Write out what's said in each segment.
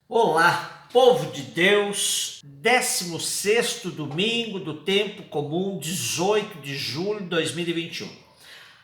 Olá, povo de Deus, 16º domingo do tempo comum, 18 de julho de 2021.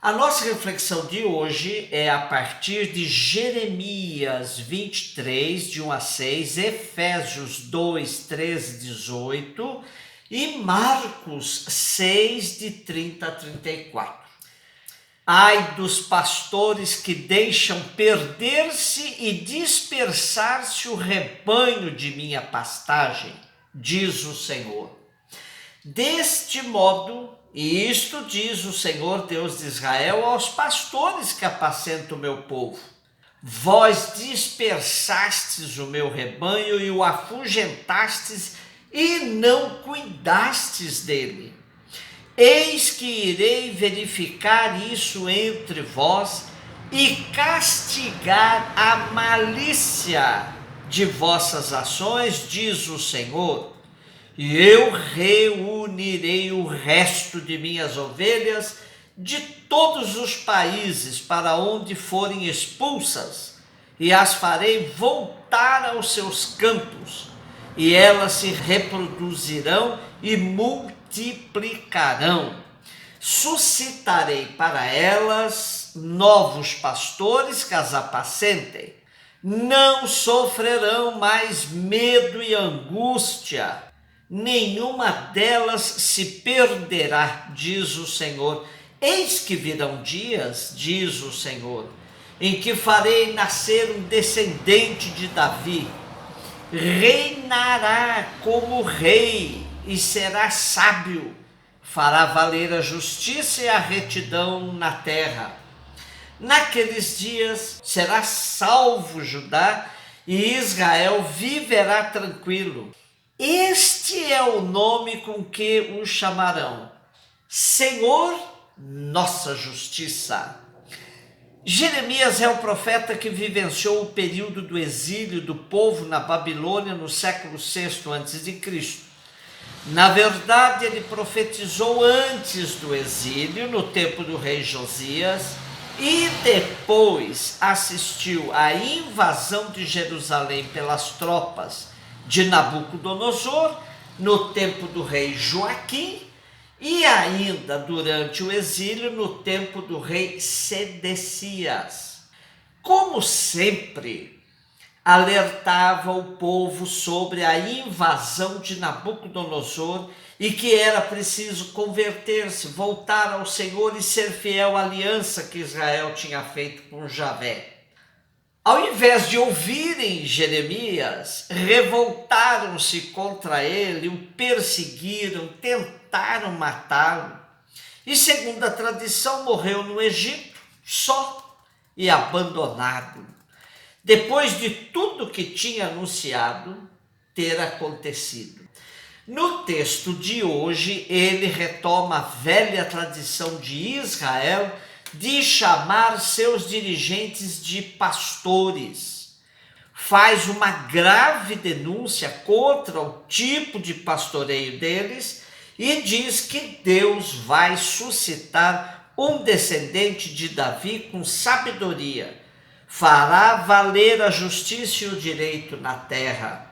A nossa reflexão de hoje é a partir de Jeremias 23, de 1 a 6, Efésios 2, 13, 18 e Marcos 6, de 30 a 34. Ai dos pastores que deixam perder-se e dispersar-se o rebanho de minha pastagem, diz o Senhor. Deste modo, e isto diz o Senhor Deus de Israel aos pastores que apacentam o meu povo: vós dispersastes o meu rebanho e o afugentastes e não cuidastes dele. Eis que irei verificar isso entre vós e castigar a malícia de vossas ações, diz o Senhor. E eu reunirei o resto de minhas ovelhas de todos os países para onde forem expulsas, e as farei voltar aos seus campos, e elas se reproduzirão e multiplicarão. Suscitarei para elas novos pastores que as apacentem. Não sofrerão mais medo e angústia, nenhuma delas se perderá, diz o Senhor. Eis que virão dias, diz o Senhor, em que farei nascer um descendente de Davi, reinará como rei e será sábio, fará valer a justiça e a retidão na terra. Naqueles dias será salvo Judá e Israel viverá tranquilo. Este é o nome com que o chamarão: Senhor, nossa justiça. Jeremias é o profeta que vivenciou o período do exílio do povo na Babilônia no século VI a.C. Na verdade, ele profetizou antes do exílio, no tempo do rei Josias, e depois assistiu à invasão de Jerusalém pelas tropas de Nabucodonosor, no tempo do rei Joaquim, e ainda durante o exílio no tempo do rei Sedecias. Como sempre, alertava o povo sobre a invasão de Nabucodonosor e que era preciso converter-se, voltar ao Senhor e ser fiel à aliança que Israel tinha feito com Javé. Ao invés de ouvirem Jeremias, revoltaram-se contra ele, o perseguiram, tentaram matá-lo. E, segundo a tradição, morreu no Egito, só e abandonado, depois de tudo que tinha anunciado ter acontecido. No texto de hoje, ele retoma a velha tradição de Israel de chamar seus dirigentes de pastores. Faz uma grave denúncia contra o tipo de pastoreio deles e diz que Deus vai suscitar um descendente de Davi com sabedoria, fará valer a justiça e o direito na terra.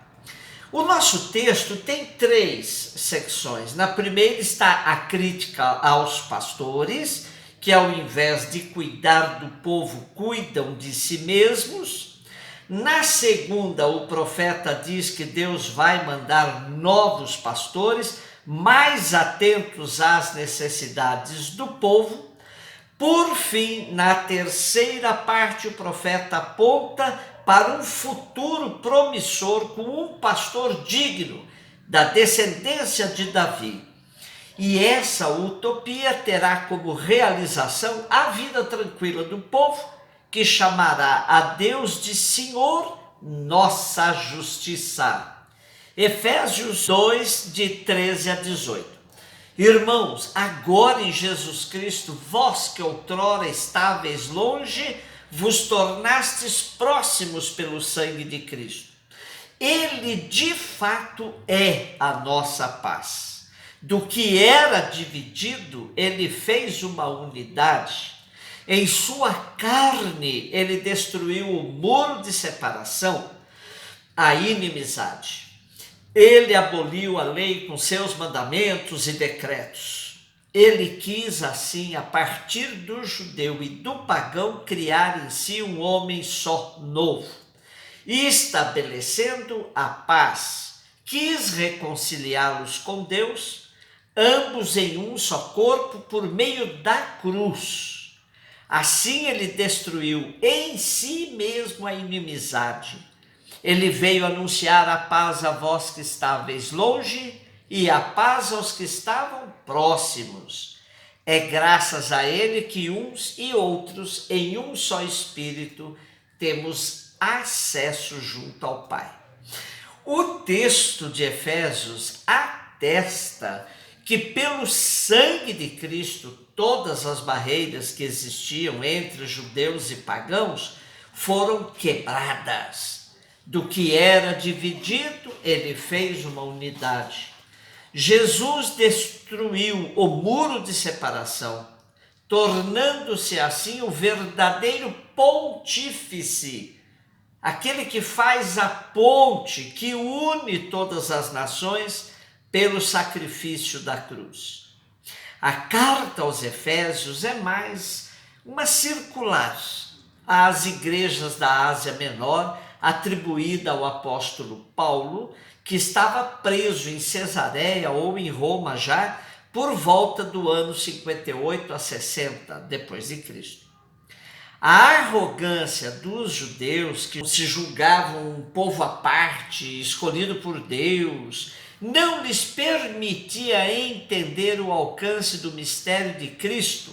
O nosso texto tem 3 secções. Na primeira está a crítica aos pastores, que ao invés de cuidar do povo, cuidam de si mesmos. Na segunda, o profeta diz que Deus vai mandar novos pastores, mais atentos às necessidades do povo. Por fim, na terceira parte, o profeta aponta para um futuro promissor com um pastor digno da descendência de Davi. E essa utopia terá como realização a vida tranquila do povo, que chamará a Deus de Senhor, nossa justiça. Efésios 2, de 13 a 18. Irmãos, agora em Jesus Cristo, vós que outrora estáveis longe, vos tornastes próximos pelo sangue de Cristo. Ele de fato é a nossa paz. Do que era dividido, ele fez uma unidade. Em sua carne, ele destruiu o muro de separação, a inimizade. Ele aboliu a lei com seus mandamentos e decretos. Ele quis, assim, a partir do judeu e do pagão, criar em si um homem só, novo, estabelecendo a paz. Quis reconciliá-los com Deus, ambos em um só corpo, por meio da cruz. Assim ele destruiu em si mesmo a inimizade. Ele veio anunciar a paz a vós que estáveis longe e a paz aos que estavam próximos. É graças a ele que uns e outros, em um só Espírito, temos acesso junto ao Pai. O texto de Efésios atesta que pelo sangue de Cristo todas as barreiras que existiam entre judeus e pagãos foram quebradas. Do que era dividido, ele fez uma unidade. Jesus destruiu o muro de separação, tornando-se assim o verdadeiro pontífice, aquele que faz a ponte que une todas as nações pelo sacrifício da cruz. A carta aos Efésios é mais uma circular às igrejas da Ásia Menor, atribuída ao apóstolo Paulo, que estava preso em Cesareia ou em Roma já por volta do ano 58 a 60 depois de Cristo. A arrogância dos judeus, que se julgavam um povo à parte, escolhido por Deus, não lhes permitia entender o alcance do mistério de Cristo,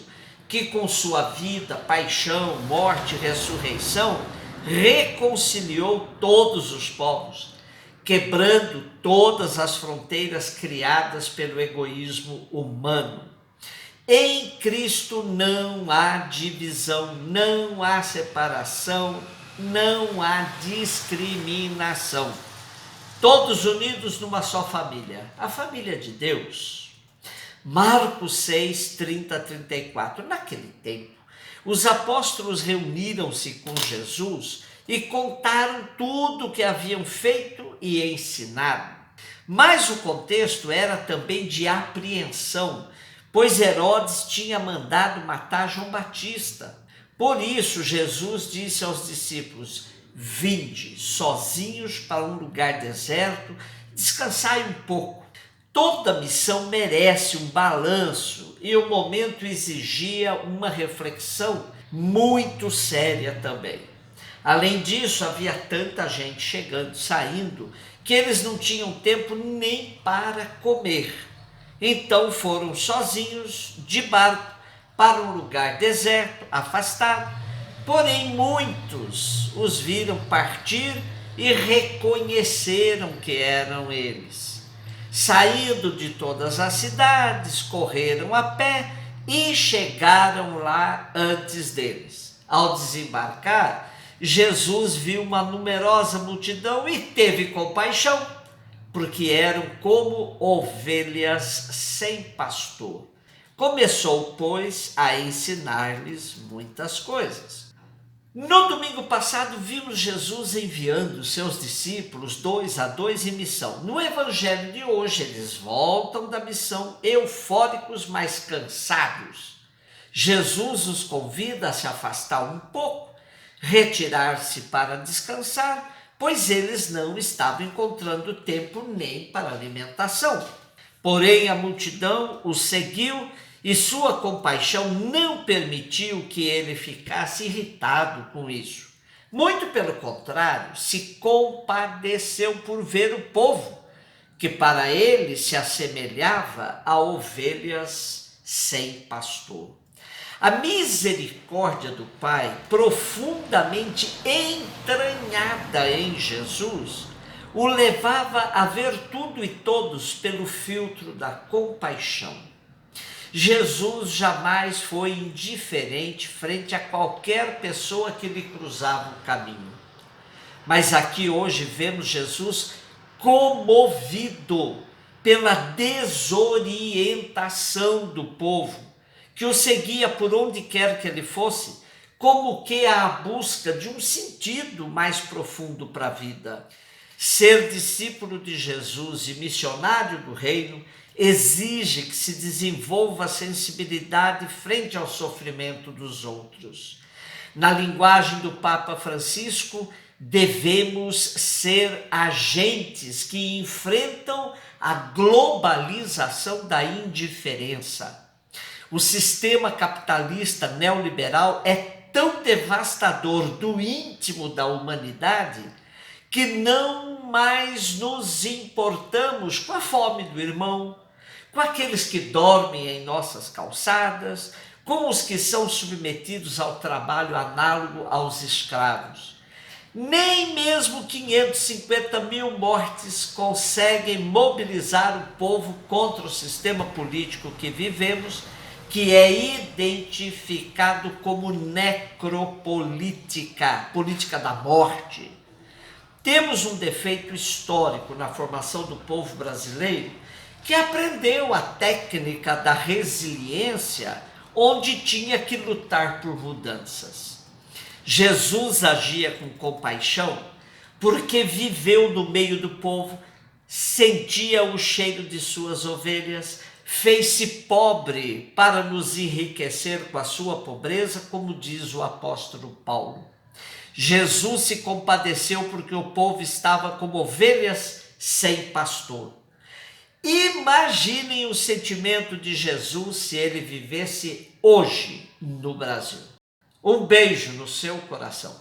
que com sua vida, paixão, morte e ressurreição, reconciliou todos os povos, quebrando todas as fronteiras criadas pelo egoísmo humano. Em Cristo não há divisão, não há separação, não há discriminação. Todos unidos numa só família, a família de Deus. Marcos 6, 30 a 34. Naquele tempo, os apóstolos reuniram-se com Jesus e contaram tudo o que haviam feito e ensinado. Mas o contexto era também de apreensão, pois Herodes tinha mandado matar João Batista. Por isso, Jesus disse aos discípulos: vinde sozinhos para um lugar deserto, descansai um pouco. Toda missão merece um balanço e o momento exigia uma reflexão muito séria também. Além disso, havia tanta gente chegando, saindo, que eles não tinham tempo nem para comer. Então foram sozinhos de barco para um lugar deserto, afastado. Porém, muitos os viram partir e reconheceram que eram eles. Saindo de todas as cidades, correram a pé e chegaram lá antes deles. Ao desembarcar, Jesus viu uma numerosa multidão e teve compaixão, porque eram como ovelhas sem pastor. Começou, pois, a ensinar-lhes muitas coisas. No domingo passado, vimos Jesus enviando seus discípulos 2 a 2 em missão. No evangelho de hoje, eles voltam da missão eufóricos, mas cansados. Jesus os convida a se afastar um pouco, retirar-se para descansar, pois eles não estavam encontrando tempo nem para alimentação. Porém, a multidão os seguiu e sua compaixão não permitiu que ele ficasse irritado com isso. Muito pelo contrário, se compadeceu por ver o povo, que para ele se assemelhava a ovelhas sem pastor. A misericórdia do Pai, profundamente entranhada em Jesus, o levava a ver tudo e todos pelo filtro da compaixão. Jesus jamais foi indiferente frente a qualquer pessoa que lhe cruzava o caminho. Mas aqui hoje vemos Jesus comovido pela desorientação do povo, que o seguia por onde quer que ele fosse, como que à busca de um sentido mais profundo para a vida. Ser discípulo de Jesus e missionário do reino exige que se desenvolva a sensibilidade frente ao sofrimento dos outros. Na linguagem do Papa Francisco, devemos ser agentes que enfrentam a globalização da indiferença. O sistema capitalista neoliberal é tão devastador do íntimo da humanidade que não mais nos importamos com a fome do irmão, com aqueles que dormem em nossas calçadas, com os que são submetidos ao trabalho análogo aos escravos. Nem mesmo 550 mil mortes conseguem mobilizar o povo contra o sistema político que vivemos, que é identificado como necropolítica, política da morte. Temos um defeito histórico na formação do povo brasileiro, que aprendeu a técnica da resiliência, onde tinha que lutar por mudanças. Jesus agia com compaixão porque viveu no meio do povo, sentia o cheiro de suas ovelhas, fez-se pobre para nos enriquecer com a sua pobreza, como diz o apóstolo Paulo. Jesus se compadeceu porque o povo estava como ovelhas sem pastor. Imaginem o sentimento de Jesus se ele vivesse hoje no Brasil. Um beijo no seu coração.